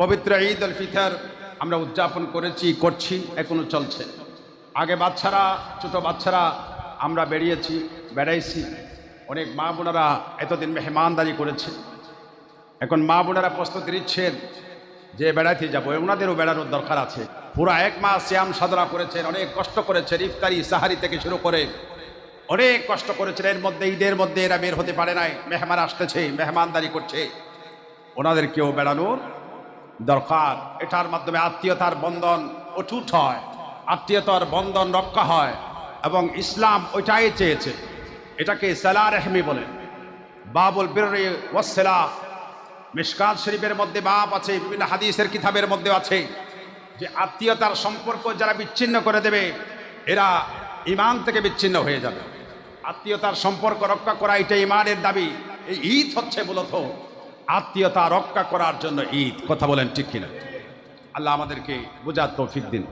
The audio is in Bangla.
পবিত্র ঈদ উল ফিতর আমরা উদযাপন করেছি, করছি, এখনো চলছে। আগে বাচ্চারা, ছোট বাচ্চারা আমরা বেড়াইছি। অনেক মা বোনেরা এতদিন মেহমানদারি করেছে। এখন মা বোনেরা প্রস্তুতি নিচ্ছেন যে বেড়াইতে যাবো, ওনাদেরও বেড়ানোর দরকার আছে। পুরো এক মাস শ্যাম সাধনা করেছেন, অনেক কষ্ট করেছেন, ইফতারি সাহারি থেকে শুরু করে অনেক কষ্ট করেছেন। এর মধ্যে ঈদের মধ্যে এরা বের হতে পারে নাই, মেহমান আসতেছে, মেহমানদারি করছে, ওনাদেরকেও বেড়ানোর দরকার। এটার মাধ্যমে আত্মীয়তার বন্ধন অটুট হয়, আত্মীয়তার বন্ধন রক্ষা হয়, এবং ইসলাম ওইটাই চেয়েছে। এটাকে সালা রেহমি বলে, বাবুল বিররি ওয়াসসালা। মিশকাত শরীফের মধ্যে বাব আছে, বিভিন্ন হাদিসের কিতাবের মধ্যে আছে যে আত্মীয়তার সম্পর্ক যারা বিচ্ছিন্ন করে দেবে এরা ঈমান থেকে বিচ্ছিন্ন হয়ে যাবে। আত্মীয়তার সম্পর্ক রক্ষা করা এটা ঈমানের দাবি। এই ঈদ হচ্ছে মূলত আত্মীয়তা রক্ষা করার জন্য ঈদ। কথা বলেন ঠিক কিনা? আল্লাহ আমাদেরকে বুঝার তৌফিক দিন।